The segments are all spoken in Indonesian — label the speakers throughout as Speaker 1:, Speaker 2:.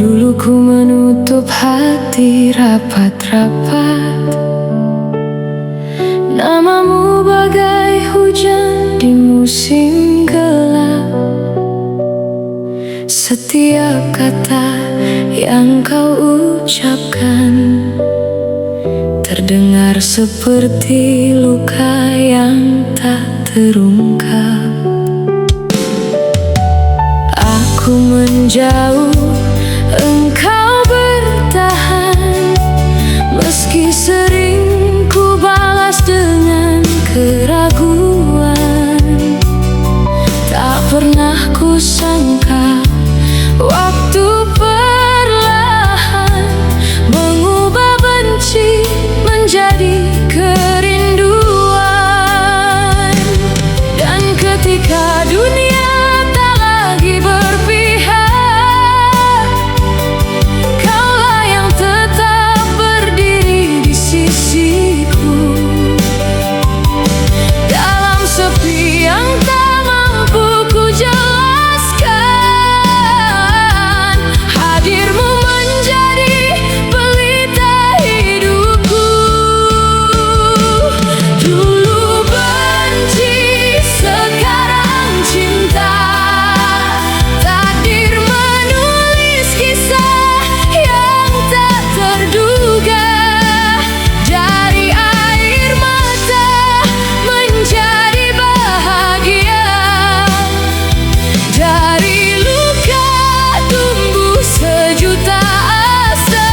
Speaker 1: Dulu ku menutup hati rapat-rapat, namamu bagai hujan di musim gelap. Setiap kata yang kau ucapkan terdengar seperti luka yang tak terungkap. Aku menjauh, engkau bertahan, meski sering ku balas dengan keraguan. Tak pernah ku sangka waktu perlahan mengubah benci menjadi kerinduan. Dan ketika dunia tak lagi berpihak, kaulah yang tetap berdiri di sisiku. Dalam sepi yang tak mampu ku jelaskan, hadirmu menjadi pelita hidupku. Dulu benci, sekarang cinta. Takdir menulis kisah yang tak terduga. Dari air mata menjadi bahagia, dari luka tumbuh sejuta asa.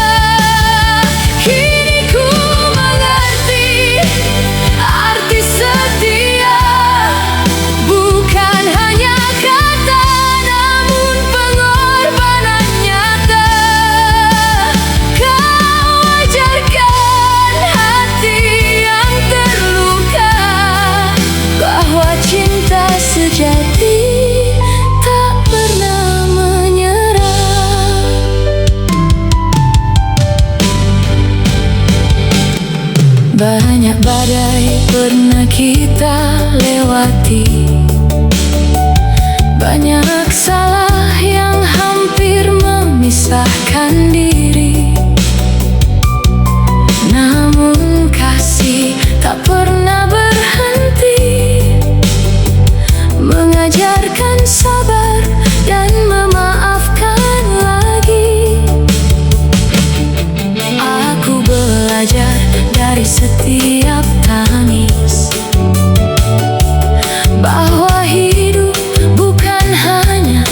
Speaker 1: Kini ku mengerti arti setia, bukan hanya kata namun pengorbanan nyata. Kau ajarkan hati yang terluka bahwa cinta sejati tak pernah menyerah. Banyak badai pernah kita lewati, banyak salah yang hampir memisahkan diri. Namun kasih tak pernah berhenti, mengajarkan sabar dan memaafkan lagi. Aku belajar dari setiap tangis bahwa hidup bukan hanya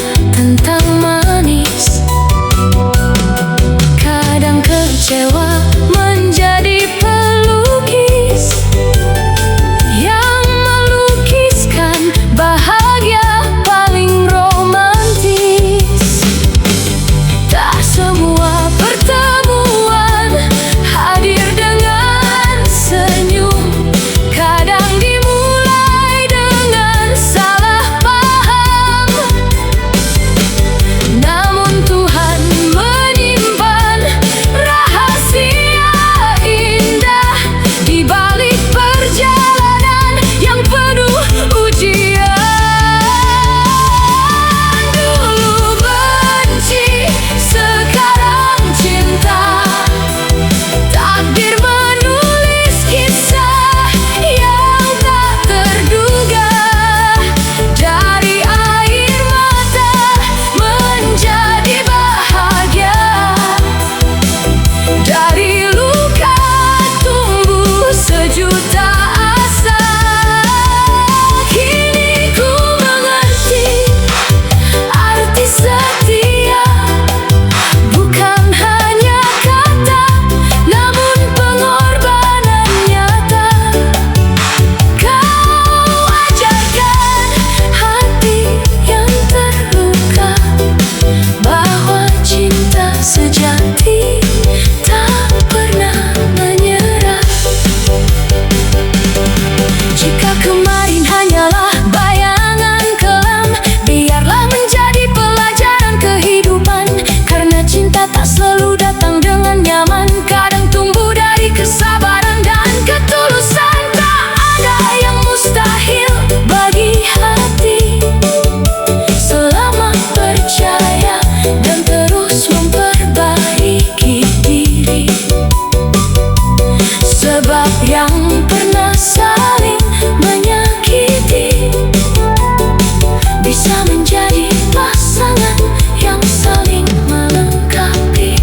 Speaker 1: menjadi pasangan yang saling melengkapi.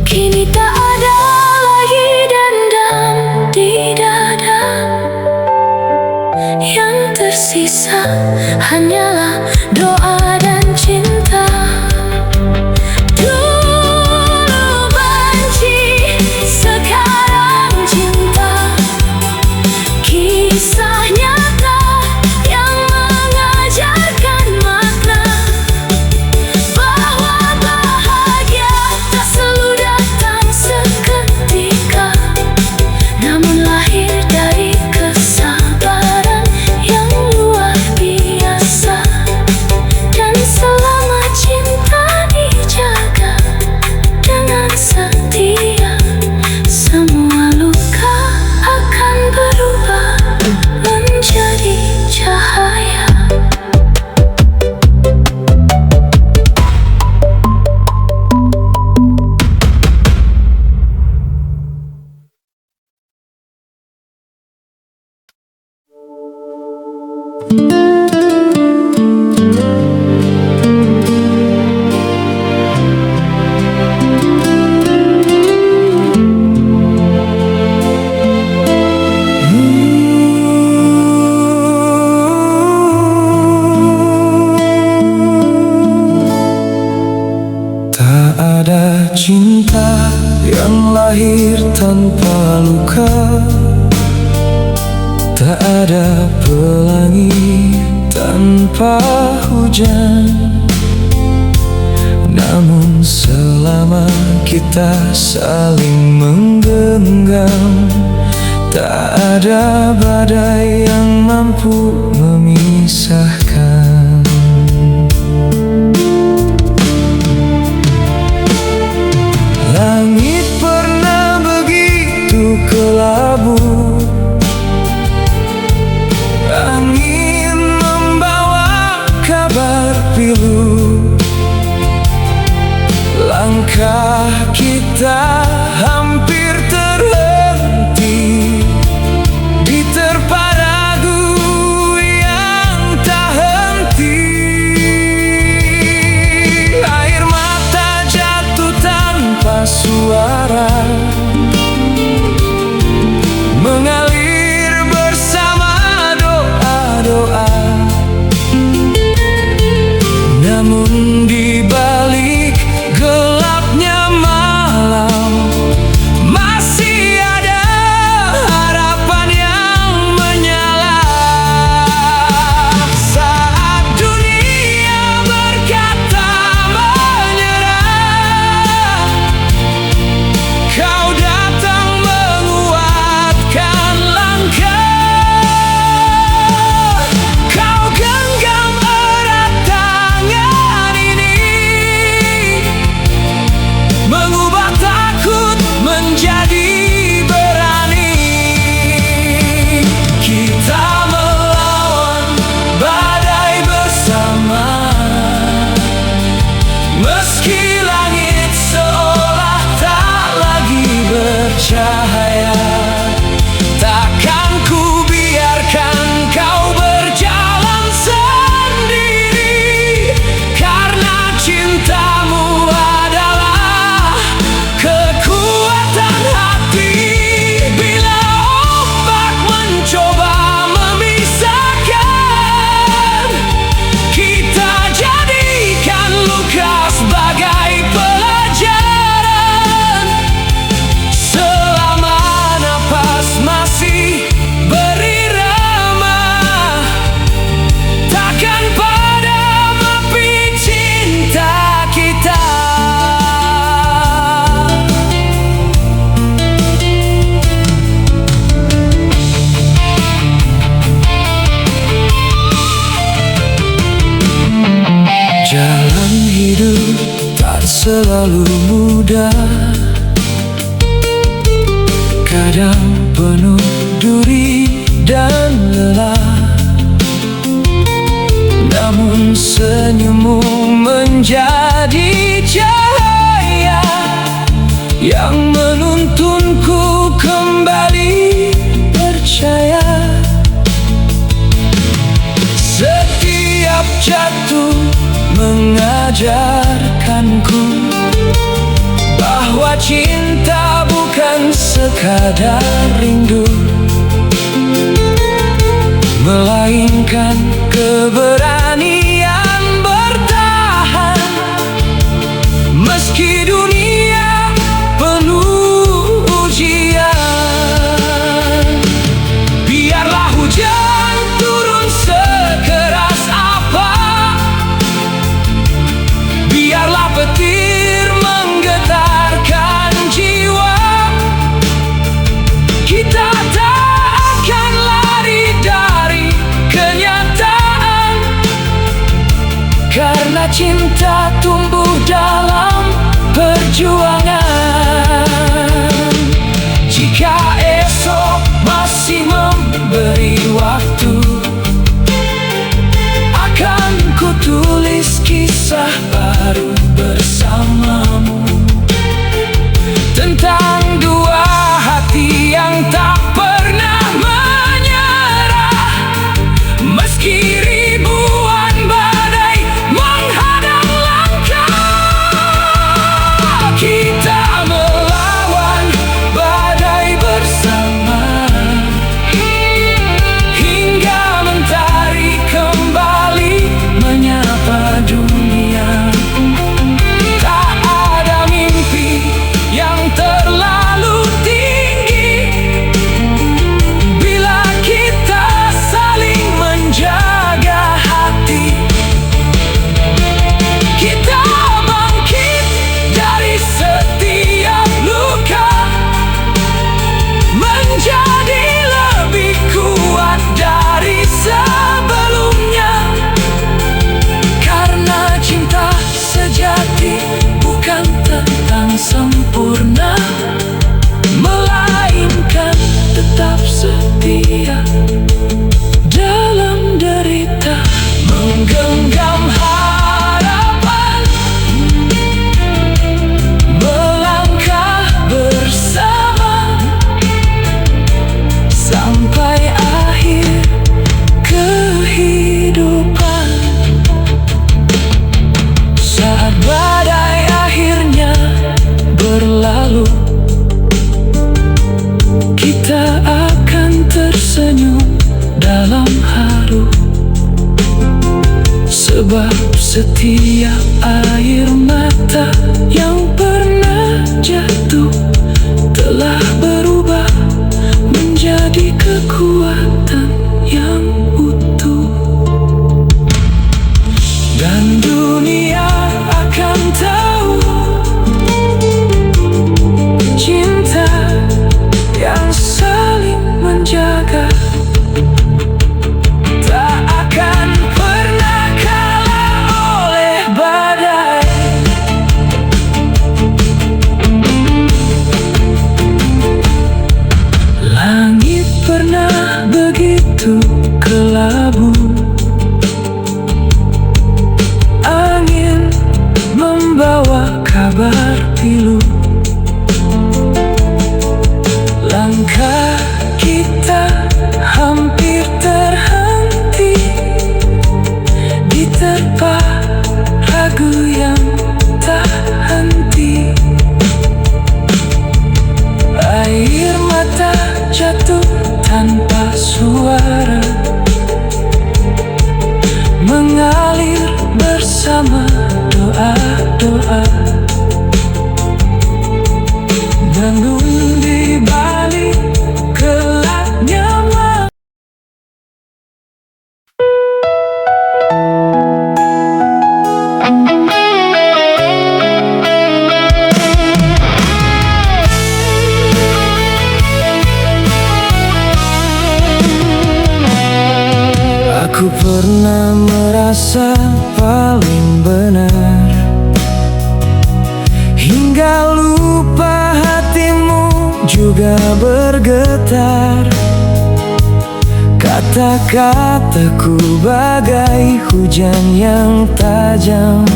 Speaker 1: Kini tak ada lagi dendam di dada, yang tersisa hanyalah doa dan cinta. Dulu benci, sekarang cinta, kisah nyata yang mengajarkan makna bahwa bahagia tak selalu datang seketika, namun lahir dari kesabaran yang luar biasa. Dan selama cinta dijaga dengan setia, semua luka akan berubah menjadi cahaya.
Speaker 2: Tak ada cinta yang lahir tanpa luka, tak ada pelangi tanpa hujan. Namun selama kita saling menggenggam, tak ada badai yang mampu memisahkan. Langit pernah begitu kelabu, angin membawa kabar pilu. Langkah kita hampir terhenti di terpa ragu yang tak henti. Air mata jatuh tanpa suara, mengalir bersama doa-doa. Namun di balik gelapnya malam, masih ada harapan yang menyala. Saat dunia berkata menyerah, kau datang menguatkan langkah. Kau genggam erat tangan ini, mengubah takut menjadi berani. Kita melawan badai bersama, meski langit seolah tak lagi bercahaya. Takkan ku biarkan kau berjalan sendiri, karena cintamu adalah kekuatan hati. Bila ombak mencoba memisahkan, kita jadikan luka sebagai pelajaran. Selama napas masih berirama, takkan padam api cinta kita. Jalan hidup tak selalu mudah, kadang penuh duri dan lelah. Namun senyummu menjadi cahaya yang menuntunku kembali percaya. Setiap jatuh mengajarkanku bahwa cinta bukan sekadar rindu, melainkan keberanian bertahan meski dunia penuh ujian. Biarlah hujan turun sekeras apa, biarlah petir menggetarkan jiwa, kita tak akan lari dari kenyataan, karena cinta tumbuh dalam perjuangan. Jika esok masih memberi waktu, akan ku tulis kisah baru bersamamu, tentang dua hati yang tak pernah menyerah meski ribuan badai menghadang langkah. Kita melawan badai bersama hingga mentari kembali menyapa dunia. Tak ada mimpi yang terlalu tinggi bila kita saling menjaga hati. Kita bangkit dari setiap luka, menjadi lebih kuat dari sebelumnya, karena cinta sejati bukan tentang sempurna, melainkan tetap setia dalam derita, menggenggam harapan, melangkah bersama sampai akhir kehidupan. Saat badai akhirnya berlalu, kita akan tersenyum dalam haru, sebab setiap air mata yang pernah jatuh telah berubah menjadi kekuatan yang utuh. Dan dunia akan tahu cinta yang saling menjaga tak akan pernah kalah oleh badai. Langit pernah begitu kelabu, angin membawa kabar pilu, langkah kita hampir terhenti diterpa ragu yang tak henti. Air mata jatuh tanpa suara, mengalir bersama doa-doa. Bangun di balik gelapnya malam. Aku pernah merasa paling benar, hingga lupa hatimu juga bergetar. Kata-kataku bagai hujan yang tajam,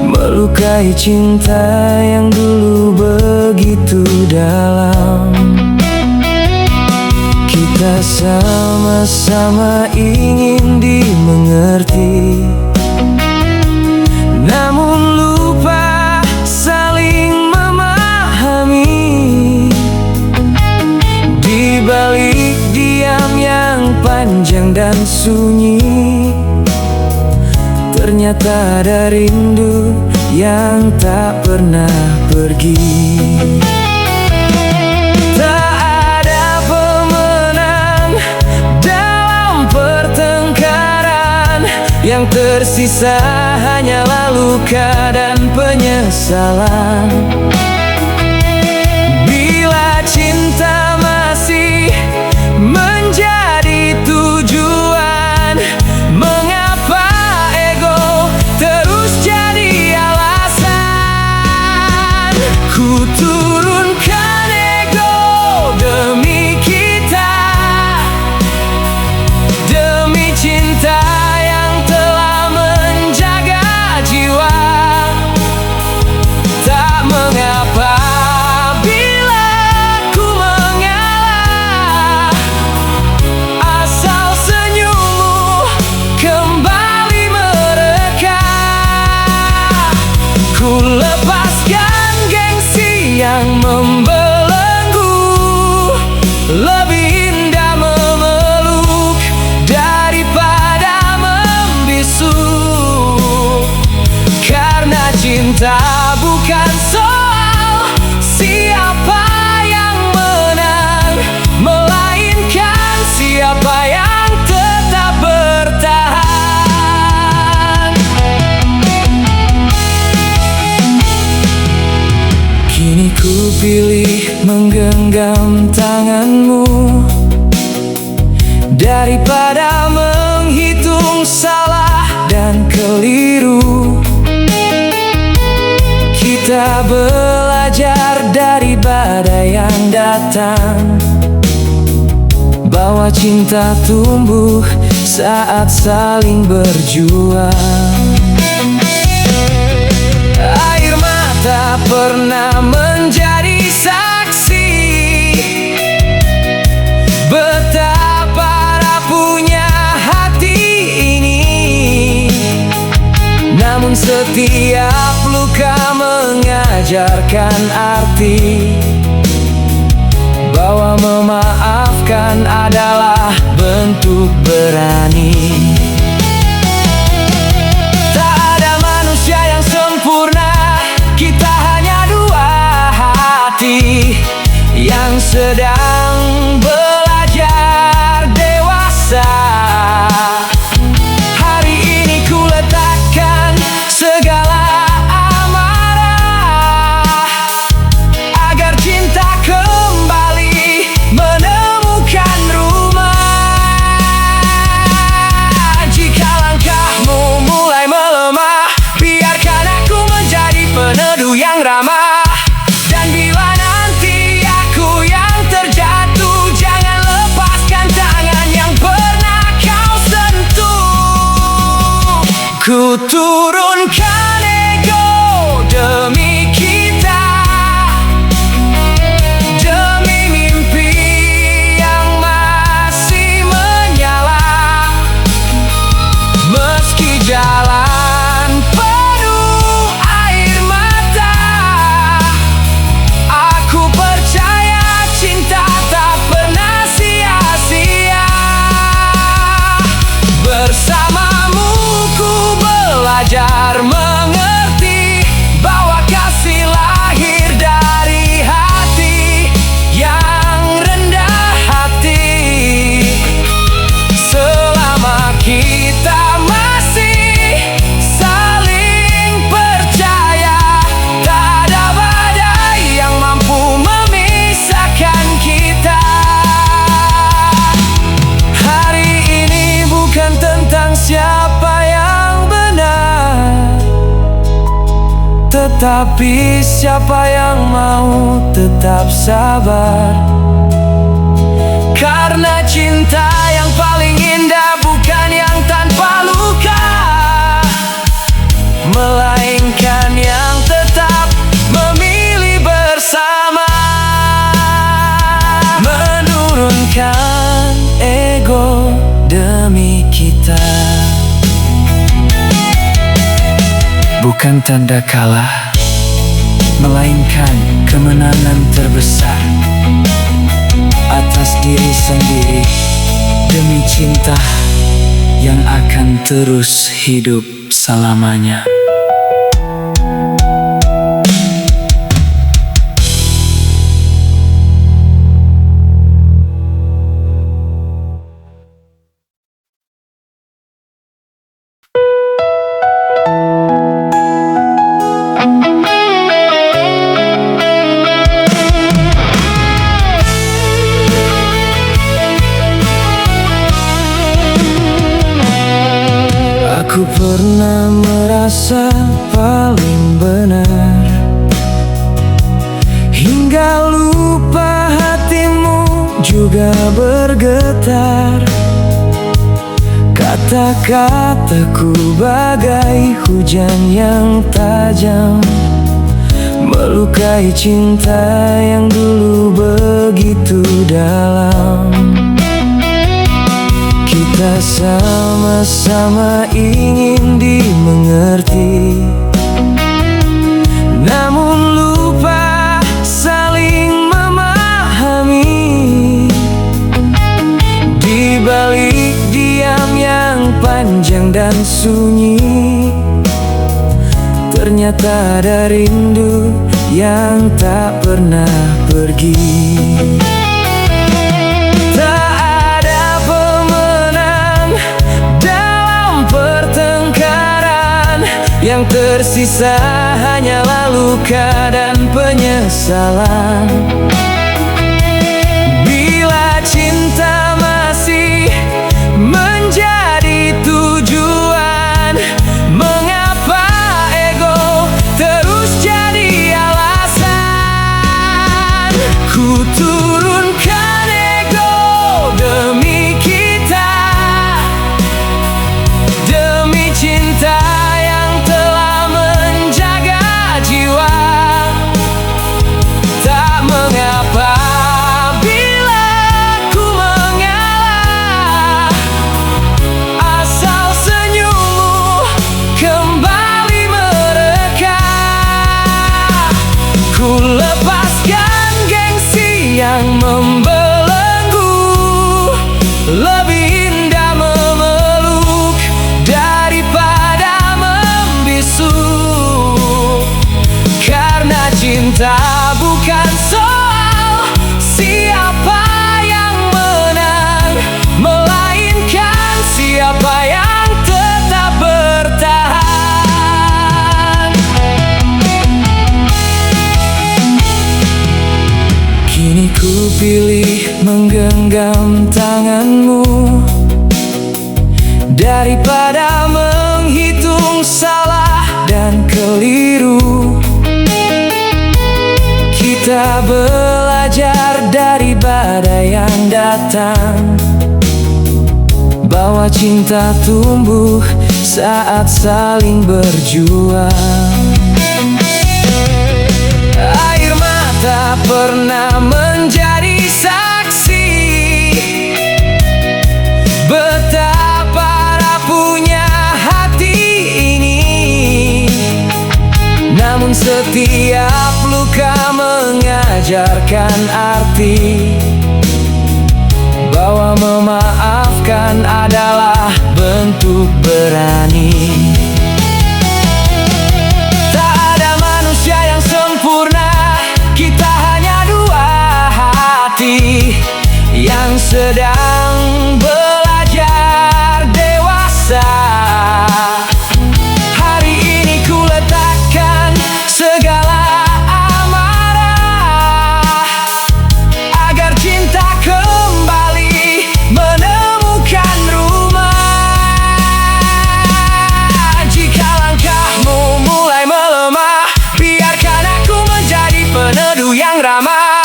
Speaker 2: melukai cinta yang dulu begitu dalam. Kita sama-sama ingin dimengerti, ternyata ada rindu yang tak pernah pergi. Tak ada pemenang dalam pertengkaran, yang tersisa hanyalah luka dan penyesalan. Bila cinta masih menjadi tujuan, mengapa ego terus jadi alasan? Ku turunkan ego demi kita, demi cinta yang telah menjaga jiwa. Tak mengapa bila ku mengalah, asal senyummu kembali mereka. Ku lepaskan gengsi yang membelenggu, lebih indah memeluk daripada membisu. Karena cinta bukan soal siapa yang menang, melainkan siapa yang tetap bertahan. Kini ku pilih menggenggam tanganmu daripada menghitung salah dan keliru. Kita belajar dari badai yang datang, bahwa cinta tumbuh saat saling berjuang. Air mata pernah menjadi saksi betapa rapuhnya hati ini. Namun setiap luka mengajarkan arti, bahwa memaafkan adalah bentuk berani. Tak ada manusia yang sempurna, kita hanya dua hati yang sedang belajar dewasa. Hari ini ku letakkan segala amarah, agar cinta kembali menemukan rumah. Jika langkahmu mulai melemah, biarkan aku menjadi peneduh yang ramah. Dan bila nanti aku yang terjatuh, jangan lepaskan tangan yang pernah kau sentuh. Ku turunkan ego demi kita, demi mimpi yang masih menyala. Meski jalan penuh air mata, aku percaya cinta tak pernah sia-sia. Bersamamu ku belajar mengerti, bahwa kasih lahir dari hati yang rendah hati. Selama kita masih saling percaya, tak ada badai yang mampu memisahkan kita. Hari ini bukan tentang siapa yang benar, tetapi siapa yang mau tetap sabar. Karena cinta yang paling indah bukan yang tanpa luka, melainkan yang tetap memilih bersama. Menurunkan ego demi kita bukan tanda kalah, melainkan kemenangan terbesar atas diri sendiri demi cinta yang akan terus hidup selamanya.
Speaker 3: Aku pernah merasa paling benar, hingga lupa hatimu juga bergetar. Kata-kataku bagai hujan yang tajam, melukai cinta yang dulu begitu dalam. Kita sama-sama ingin dimengerti, namun lupa saling memahami. Di balik diam yang panjang dan sunyi, ternyata ada rindu yang tak pernah pergi. Yang tersisa hanyalah luka dan penyesalan. Bila cinta masih menjadi tujuan, mengapa ego terus jadi alasan? Ku turunkan ego demi kita, demi cinta yang membelenggu. Lebih indah memeluk daripada membisu, karena cinta bukan soal siapa yang menang, melainkan siapa yang tetap bertahan. Kini ku pilih menggenggam tanganmu daripada menghitung salah dan keliru. Kita belajar dari badai yang datang, bahwa cinta tumbuh saat saling berjuang. Air mata pernah menjadi saksi betapa rapuhnya hati ini. Namun setiap luka mengajarkan arti, bahwa memaafkan adalah bentuk berani. Yang sedang belajar dewasa, hari ini ku letakkan segala amarah, agar cinta kembali menemukan rumah. Jika langkahmu mulai melemah, biarkan aku menjadi peneduh yang ramah.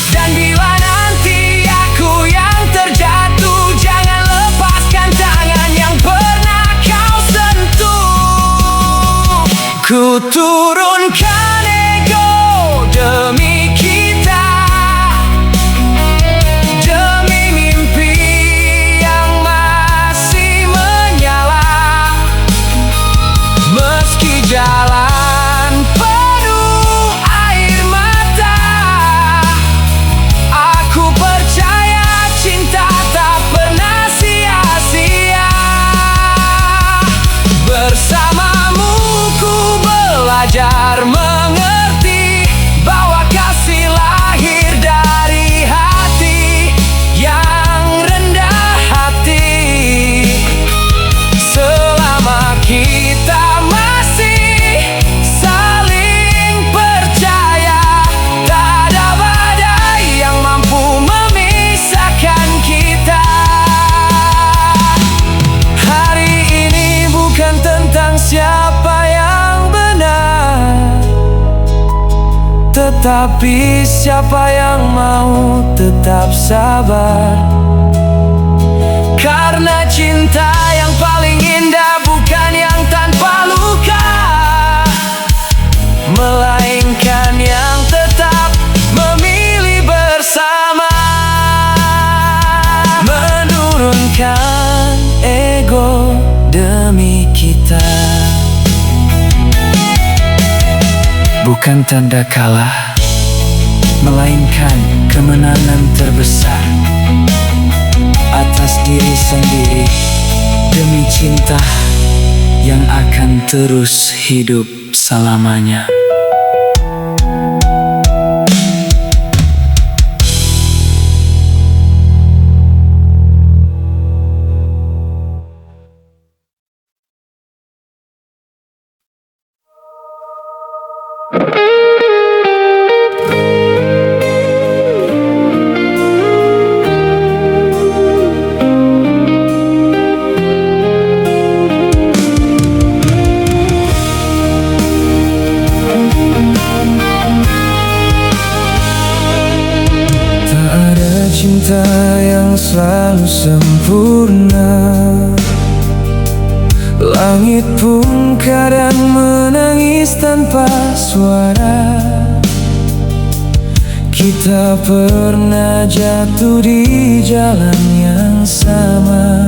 Speaker 3: Dan bila nanti aku yang terjatuh, Tetapi siapa yang mau tetap sabar?
Speaker 2: Karena cinta yang paling indah bukan yang tanpa luka, melainkan yang tetap memilih bersama.
Speaker 3: Menurunkan ego demi kita bukan tanda kalah, melainkan kemenangan terbesar atas diri sendiri demi cinta yang akan terus hidup selamanya. Cinta yang selalu sempurna, langit pun kadang menangis tanpa suara. Kita pernah jatuh di jalan yang sama,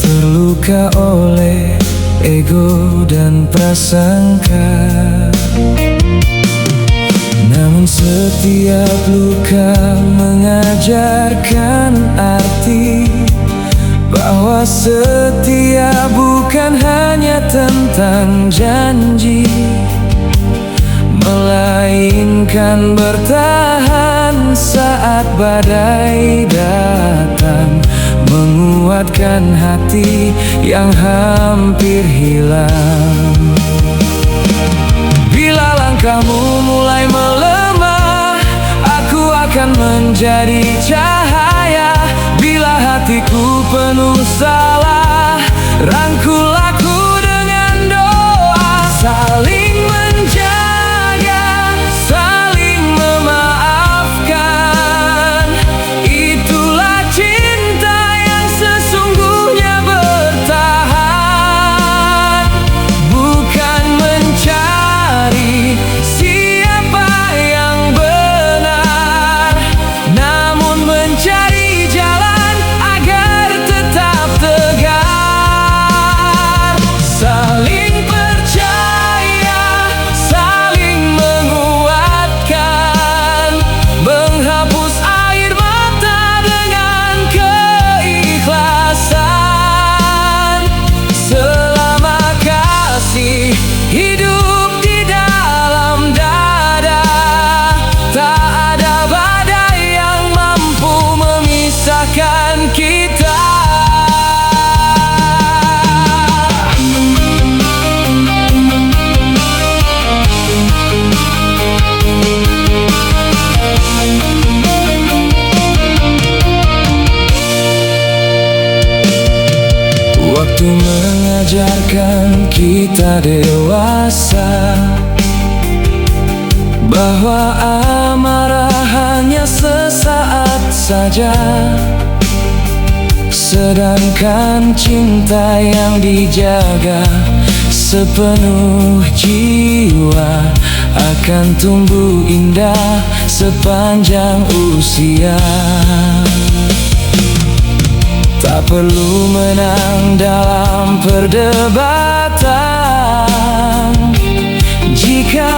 Speaker 3: terluka oleh ego dan prasangka. Namun setiap luka mengajarkan arti bahwa setia bukan hanya tentang janji, melainkan bertahan saat badai datang, menguatkan hati yang hampir hilang. Bila langkahmu mulai melemah, aku akan menjadi cahaya. Bila hatiku penuh salah, rangkul aku dengan doa. Saling menjaga, saling memaafkan, itulah cinta yang sesungguhnya bertahan. Bukan mencari siapa yang benar, namun mencari jalan agar tetap tegar. Saling percaya, saling menguatkan, menghapus air mata dengan keikhlasan. Selama kasih hidup di dalam dada, tak ada badai yang mampu memisahkan kita. Waktu mengajarkan kita dewasa bahwa amarah hanya sesaat saja, sedangkan cinta yang dijaga sepenuh jiwa akan tumbuh indah sepanjang usia. Tak perlu menang dalam perdebatan jika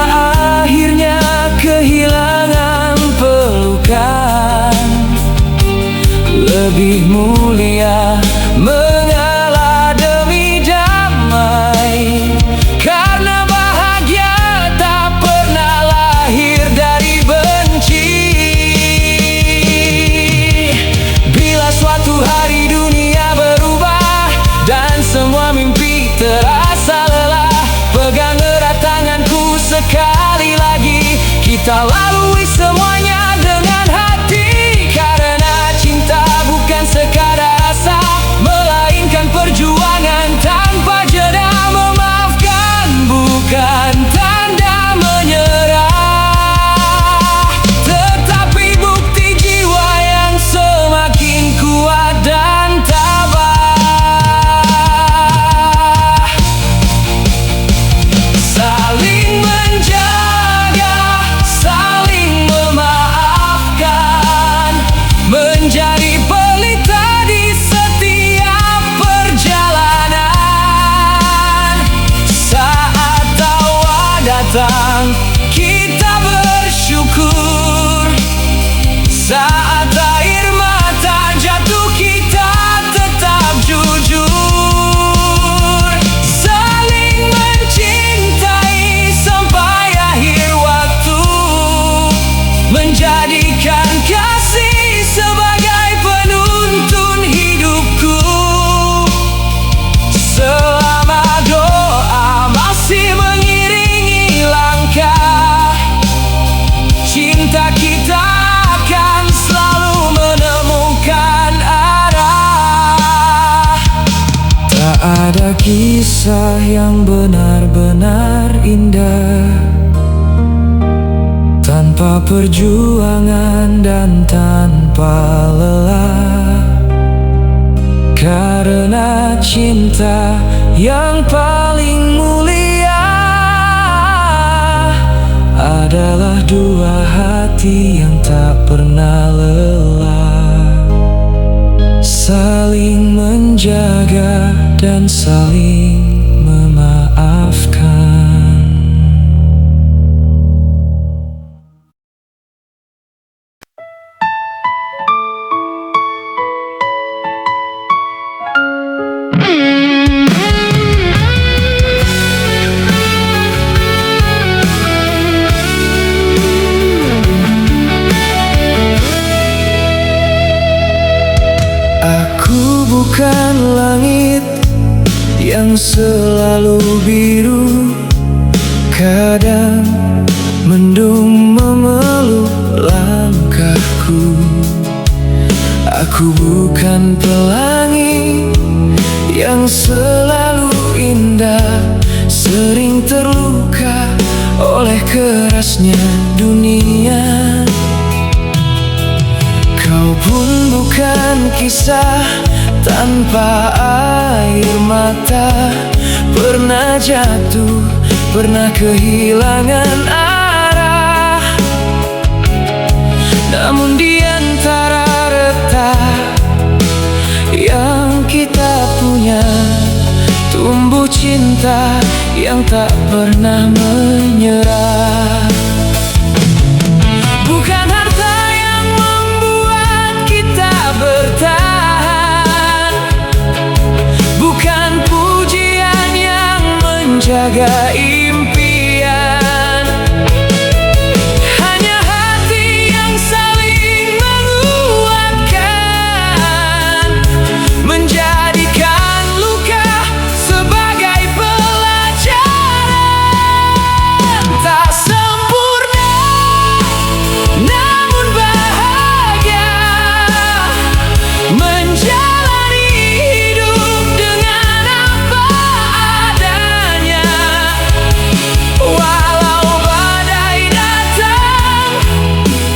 Speaker 3: akhirnya kehilangan pelukan. Lebih mulia mengalah demi damai, karena bahagia tak pernah lahir dari benci. Bila suatu hari dunia berubah dan semua mimpi terasa lelah, pegang erat tanganku sekali lagi. Kita lalui semuanya dengan hati, karena cinta bukan sekadar rasa, melainkan perjuangan tanpa jeda. Memaafkan bukan tanda menyerah. ada kisah yang benar-benar indah, tanpa perjuangan dan tanpa lelah. Karena cinta yang paling mulia adalah dua hati yang tak pernah lelah, saling menjaga dan saling memaafkan. Aku bukan langit yang selalu biru, kadang mendung memeluk langkahku. Aku bukan pelangi yang selalu indah, sering terluka oleh kerasnya dunia. Kau pun bukan kisah tanpa air mata, pernah jatuh, pernah kehilangan arah. Namun di antara retak yang kita punya, tumbuh cinta yang tak pernah menyerah. Bukan harta yang membuat kita bertahan, bukan pujian yang menjaga impian, hanya hati yang saling menguatkan, menjadikan luka sebagai pelajaran. Tak sempurna, namun bahagia, menjalani hidup dengan apa adanya. Walau badai datang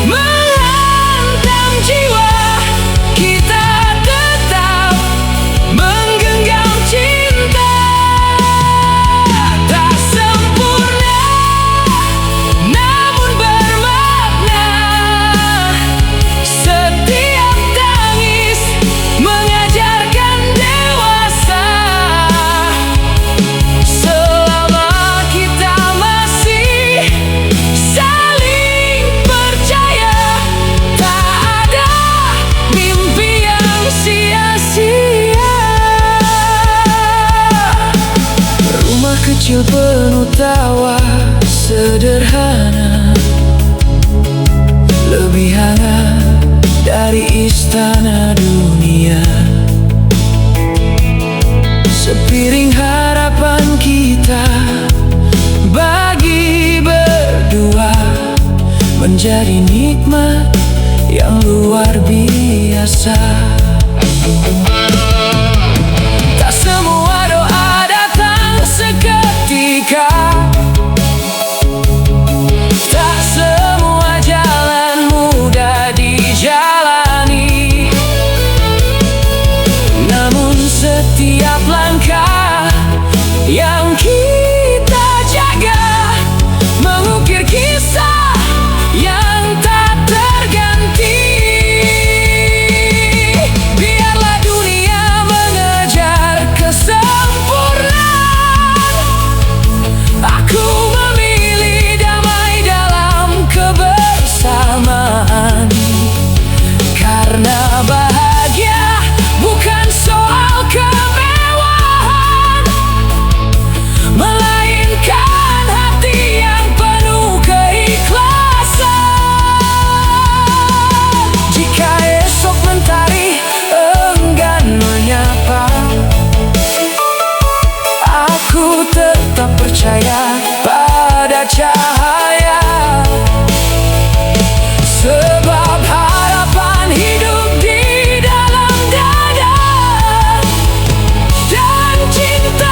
Speaker 3: menghantam jiwa, kita tetap menggenggam cinta. Tak sempurna, namun bermakna, setiap tangis mengajarkan dewasa. Selama kita masih saling percaya, tak ada mimpi yang sia-sia. Rumah kecil penuh tawa sederhana, lebih hangat dari istana dunia. Sepiring harapan kita bagi berdua, menjadi nikmat yang luar biasa. Tak semua doa datang seketika, tak semua jalan mudah dijalani. Namun setiap langkah yang kita jaga, mengukir kisah yang tak terganti. Biarlah dunia mengejar kesempurnaan, aku memilih damai dalam kebersamaan. Karena bahagia bukan soal kemewahan, melainkan hati yang penuh keikhlasan. Jika esok mentari enggan menyapa, aku tetap percaya pada cahaya. Sebab harapan hidup di dalam dada, dan cinta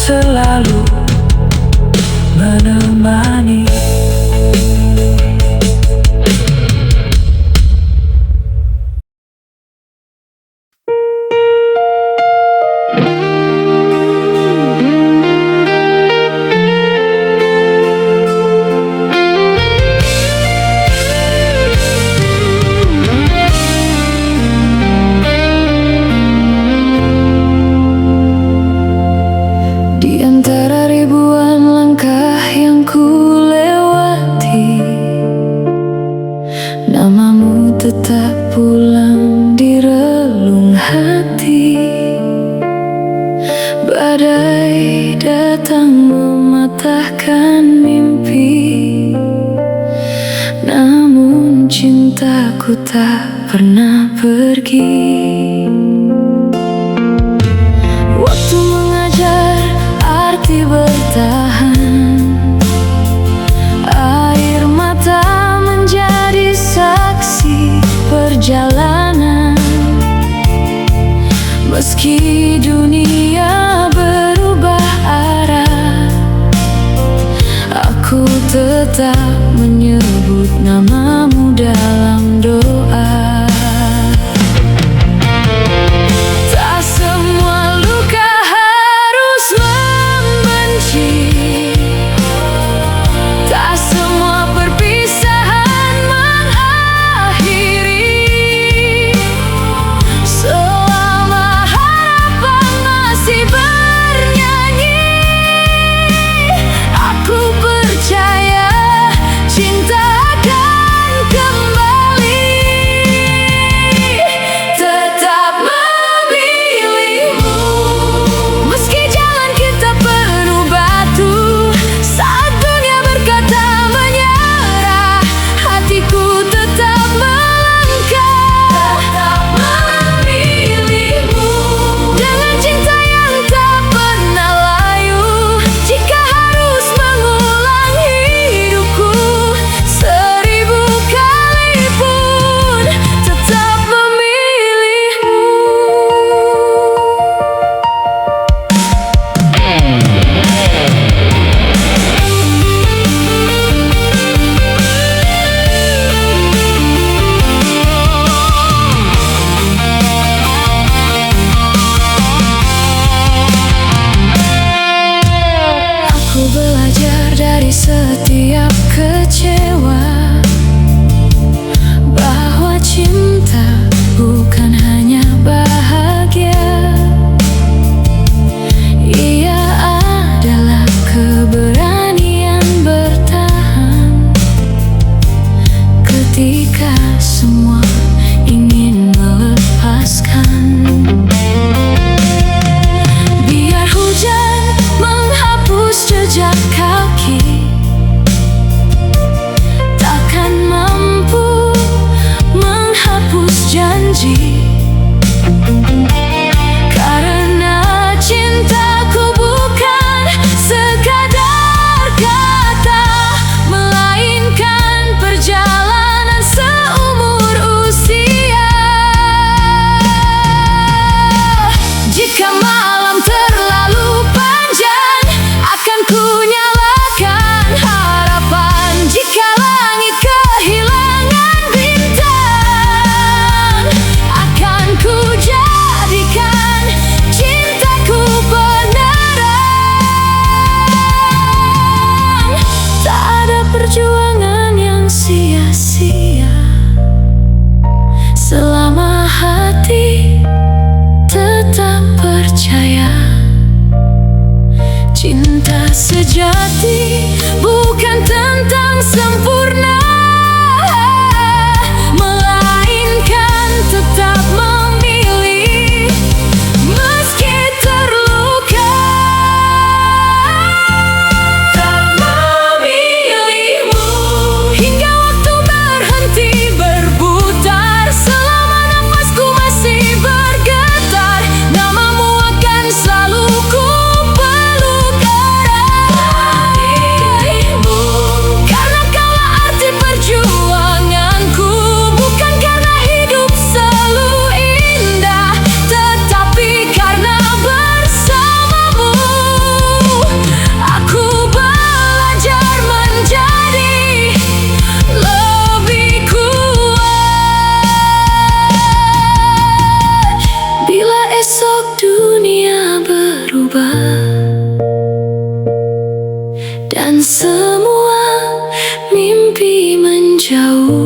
Speaker 3: selalu menemani.
Speaker 1: Di antara ribuan langkah yang ku lewati, namamu tetap pulang di relung hati. Badai datang mematahkan mimpi, namun cintaku tak pernah pergi. Waktu mengajar arti bertahan, air mata menjadi saksi perjalanan. Meski dunia berubah arah, aku tetap menyebut namamu dalam doa. Tak semua luka harus membenci, tak semua perpisahan mengakhiri. Selama harapan masih bernyanyi, aku percaya cinta akan kembali. Tetap memilihmu, meski jalan kita penuh batu. Saat dunia berkata menyerah, hatiku tetap melangkah. Tetap memilihmu, dengan cinta yang tak pernah layu. Jika harus mengulang hidupku 1000 kali pun, tetap memilihmu. Aku belajar dari setiap kecewa, bahwa cinta bukan hanya bahagia. Ia adalah keberanian bertahan ketika semua ingin melepaskan. Biar hujan menghapus jejak kaki, takkan mampu menghapus janji. Karena cintaku bukan sekadar kata, melainkan perjalanan seumur usia. Jika malam terlalu panjang, akan ku nyalakan harapan. Jika langit kehilangan bintang, akan ku jadikan cintaku penerang. Tak ada perjuangan yang sia-sia selama hati tetap percaya. Cinta sejati bukan tentang sempurna, melainkan tetap memilih meski terluka. Tak memilihmu hingga waktu berhenti berputar. Selama nafasku masih bergetar, namamu akan selalu ku peluk erat. Karena kaulah arti jauh.